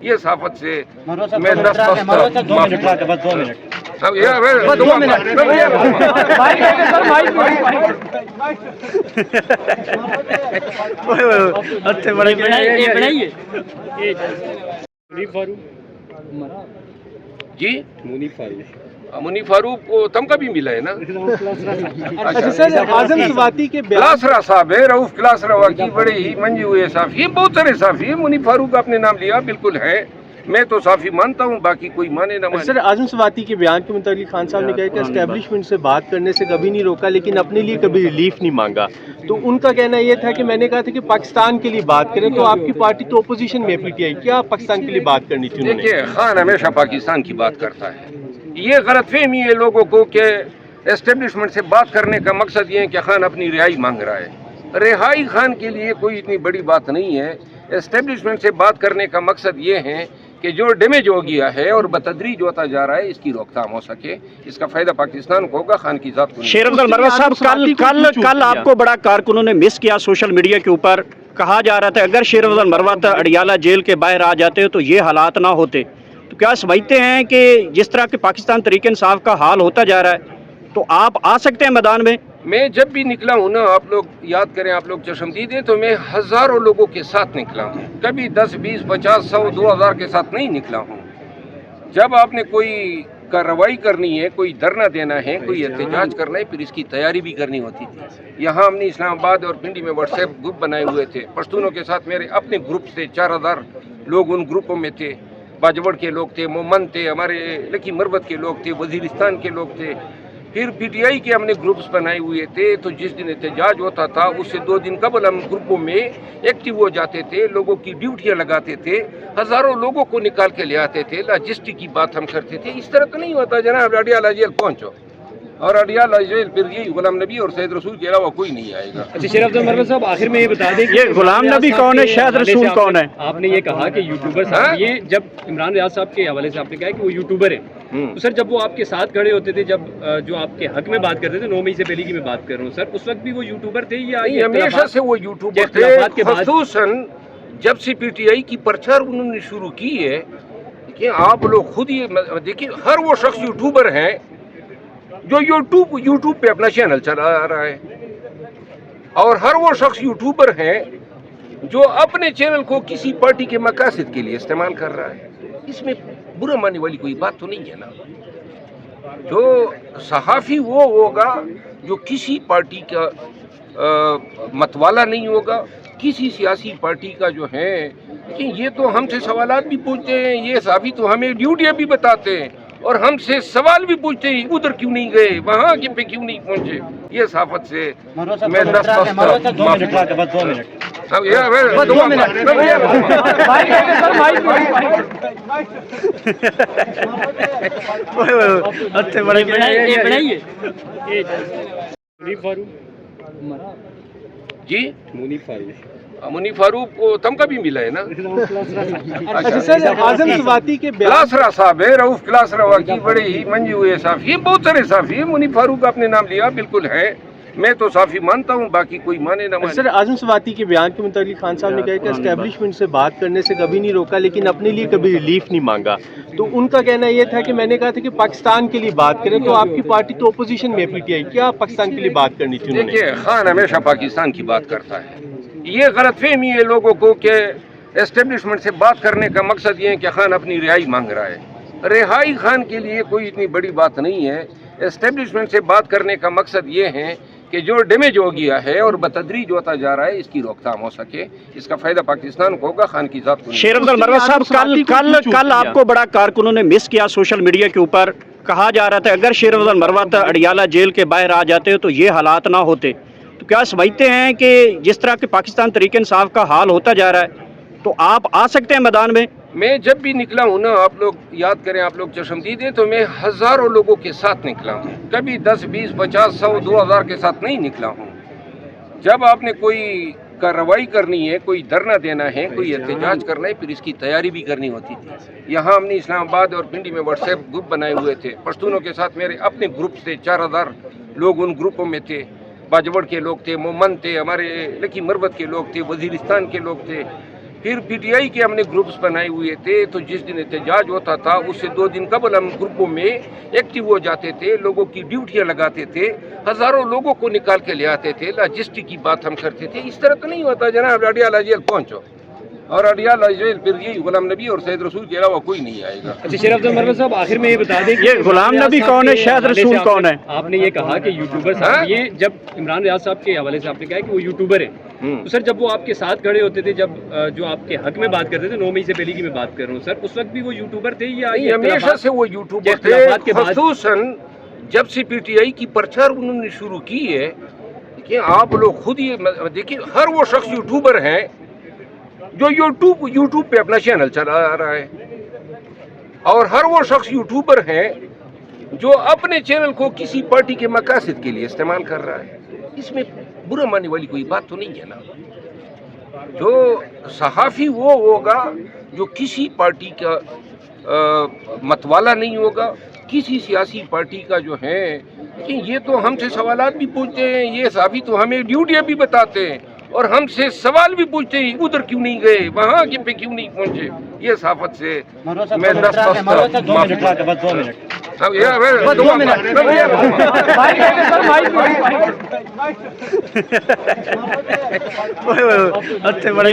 ये साफत से मैं 2 मिनट अच्छे बड़े जी मुनीफ फारूक को तमगा भी मिला है ना। अच्छा सर, आजम स्वाति के क्लासरा साहब है, रऊफ क्लासरा वाकई बड़े ही मंजे हुए साफी, बहुत सारे साफी है। मुनीफ फारूक आपने नाम लिया, बिल्कुल है, मैं तो साफी मानता हूँ, बाकी कोई माने ना माने। सर, आजम स्वाति के बयान के मुताबिक खान साहब ने कहा कि एस्टेब्लिशमेंट से बात करने से कभी नहीं रोका, लेकिन अपने लिए कभी रिलीफ नहीं मांगा। तो उनका कहना यह था कि मैंने कहा था कि पाकिस्तान के लिए बात करें, तो आपकी पार्टी तो अपोजिशन में पीटीआई, क्या पाकिस्तान के लिए बात करनी थी उन्होंने? देखिए, खान हमेशा पाकिस्तान की बात करता है। ये गलतफहमी है लोगों को कि एस्टेब्लिशमेंट से बात करने का मकसद ये है कि खान अपनी रिहाई मांग रहा है। रिहाई खान के लिए कोई इतनी बड़ी बात नहीं है। एस्टेब्लिशमेंट से बात करने का मकसद ये है कि जो डैमेज हो गया है और बतदरीज होता जा रहा है, इसकी रोकथाम हो सके। इसका फायदा पाकिस्तान को होगा, खान की जात को। शेर अफजल मरवत साहब, कल आपको बड़ा कारकुनों ने मिस किया सोशल मीडिया के ऊपर। कहा जा रहा था अगर शेर अफजल मरवत अडियाला जेल के बाहर आ जाते तो ये हालात ना होते। तो क्या समझते हैं कि जिस तरह के पाकिस्तान तरीके इंसाफ का हाल होता जा रहा है, तो आप आ सकते हैं मैदान में? मैं जब भी निकला हूँ ना, आप लोग याद करें, आप लोग चश्मदीद हैं, तो मैं हज़ारों लोगों के साथ निकला हूँ। कभी 10, 20, 50, 100, 2000 के साथ नहीं निकला हूँ। जब आपने कोई कार्रवाई करनी है, कोई धरना देना है, कोई एहतजाज करना है, फिर इसकी तैयारी भी करनी होती थी। यहाँ हमने इस्लामाबाद और पिंडी में व्हाट्सएप ग्रुप बनाए हुए थे। पश्तूनों के साथ मेरे अपने ग्रुप थे, 4000 लोग उन ग्रुपों में थे। बाजवड़ के लोग थे, मोमन थे, हमारे लकी मरवत के लोग थे, वजीरिस्तान के लोग थे। फिर पीटीआई के हमने ग्रुप्स बनाए हुए थे। तो जिस दिन एहतजाज होता था उससे 2 दिन कबल हम ग्रुपों में एक्टिव हो जाते थे, लोगों की ड्यूटियां लगाते थे, हज़ारों लोगों को निकाल के ले आते थे। लॉजिस्टिक की बात हम करते थे। इस तरह तो नहीं होता जनाब अडियाला जेल पहुंचो और अडियाला जेल फिर यही गुलाम नबी और सैयद रसूल के अलावा कोई नहीं आएगा। अच्छा शेर अफजल मरवत साहब, आखिर में ये बता दें ये गुलाम नबी कौन है, शायद रसूल कौन है? आपने ये कहा कि यूट्यूबर साहब, ये जब इमरान रियाज साहब के हवाले से आपने कहा कि वो यूट्यूबर है, तो सर जब वो आपके साथ खड़े होते थे, जब जो आपके हक में बात करते थे, 9 मई से पहले की मैं बात कर रहा हूँ सर, उस वक्त भी वो यूट्यूबर थे या हमेशा से वो यूट्यूबर थे? ख़ुसूसन जब से पीटीआई की प्रचार उन्होंने शुरू की है, देखिए आप लोग खुद ये देखिए, हर वो शख्स यूट्यूबर है जो यूट्यूब पे अपना चैनल चला रहा है, और हर वो शख्स यूट्यूबर है जो अपने चैनल को किसी पार्टी के मकासद के लिए इस्तेमाल कर रहा है। इसमें बुरा मानने वाली कोई बात तो नहीं है ना। जो सहाफ़ी वो होगा जो किसी पार्टी का मतवाला नहीं होगा, किसी सियासी पार्टी का जो है। लेकिन ये तो हमसे सवालात भी पूछते हैं, ये सहाफ़ी तो हमें ड्यूटियाँ भी बताते हैं और हमसे सवाल भी पूछते हैं, उधर क्यों नहीं गए, वहाँ पे क्यों नहीं पहुँचे। ये साफत से मैं 2 मिनट अच्छे बड़े जी मुनीफ फारूक को तमगा भी मिला है ना। अच्छा सर, आजम स्वाति के क्लासरा साहब है, रऊफ क्लासरा वाकई बड़े ही मंजे हुए साफी, बहुत सारे साफी है। मुनीफ फारूक आपने नाम लिया, बिल्कुल है, मैं तो साफी मानता हूँ, बाकी कोई माने ना माने। सर, आजम स्वाति के बयान के मुताबिक खान साहब ने कहा कि एस्टेब्लिशमेंट से बात करने से कभी नहीं रोका, लेकिन अपने लिए कभी रिलीफ नहीं मांगा। तो उनका कहना यह था कि मैंने कहा था कि पाकिस्तान के लिए बात करें, तो आपकी पार्टी तो अपोजिशन में पीटीआई, क्या पाकिस्तान के लिए बात करनी थी उन्होंने? देखिए, खान हमेशा पाकिस्तान की बात करता है। ये गलतफहमी है लोगों को कि एस्टेब्लिशमेंट से बात करने का मकसद ये है कि खान अपनी रिहाई मांग रहा है। रिहाई खान के लिए कोई इतनी बड़ी बात नहीं है। एस्टेब्लिशमेंट से बात करने का मकसद ये है कि जो डैमेज हो गया है और बतदरीज होता जा रहा है, इसकी रोकथाम हो सके। इसका फायदा पाकिस्तान को होगा, खान की जात को। शेर अफजल मरवत साहब, कल आपको बड़ा कारकुनों ने मिस किया सोशल मीडिया के ऊपर। कहा जा रहा था अगर शेर अफजल मरवत अडियाला जेल के बाहर आ जाते तो ये हालात ना होते। तो क्या समझते हैं कि जिस तरह के पाकिस्तान तरीके इंसाफ का हाल होता जा रहा है, तो आप आ सकते हैं मैदान में? मैं जब भी निकला हूँ ना, आप लोग याद करें, आप लोग चश्मदीद हैं, तो मैं हज़ारों लोगों के साथ निकला हूँ। कभी 10, 20, 50, 100, 2000 के साथ नहीं निकला हूँ। जब आपने कोई कार्रवाई करनी है, कोई धरना देना है, कोई एहतजाज करना है, फिर इसकी तैयारी भी करनी होती थी। यहाँ हमने इस्लामाबाद और पिंडी में व्हाट्सएप ग्रुप बनाए हुए थे। पश्तूनों के साथ मेरे अपने ग्रुप थे, 4000 लोग उन ग्रुपों में थे। बाजवड़ के लोग थे, मोमन थे, हमारे लकी मरवत के लोग थे, वजीरिस्तान के लोग थे। फिर पीटीआई के हमने ग्रुप्स बनाए हुए थे, तो जिस दिन एहतजाज होता था उससे 2 दिन कबल हम ग्रुपों में एक्टिव हो जाते थे, लोगों की ड्यूटियां लगाते थे, हज़ारों लोगों को निकाल के ले आते थे, लॉजिस्टिक की बात हम करते थे। इस तरह तो नहीं होता जनाब अडियाला जेल पहुंचो और अडियाला जेल फिर यही गुलाम नबी और सैयद रसूल के अलावा कोई नहीं आएगा। अच्छा शेर अफजल मरवत साहब, आखिर में ये बता दें कि ये गुलाम नबी कौन है, शायद रसूल कौन है? आपने ये कहा कि यूट्यूबर साहब, ये जब इमरान रियाज साहब के हवाले से आपने कहा कि वो यूट्यूबर है, तो सर जब वो आपके साथ खड़े होते थे, जब जो आपके हक में बात करते थे, 9 मई से पहले की मैं बात कर रहा हूँ सर, उस वक्त भी वो यूट्यूबर थे या नहीं, हमेशा से वो यूट्यूबर थे, ख़ुसूसन जब से पीटीआई की प्रचार उन्होंने शुरू की है। देखिए आप लोग खुद ही देखिए, हर वो शख्स यूट्यूबर है जो यूट्यूब पे अपना चैनल चला रहा है, और हर वो शख्स यूट्यूबर है जो अपने चैनल को किसी पार्टी के मकासद के लिए इस्तेमाल कर रहा है। इसमें बुरा मानने वाली कोई बात तो नहीं है ना। जो सहाफ़ी वो होगा जो किसी पार्टी का मतवाला नहीं होगा, किसी सियासी पार्टी का जो है। लेकिन ये तो हमसे सवालात भी पूछते हैं, ये सहाफ़ी तो हमें ड्यूटियाँ भी बताते हैं और हमसे सवाल भी पूछते हैं, उधर क्यों नहीं गए, वहाँ के पे क्यों नहीं पहुँचे। ये सहाफ़त से मैं अच्छे बड़े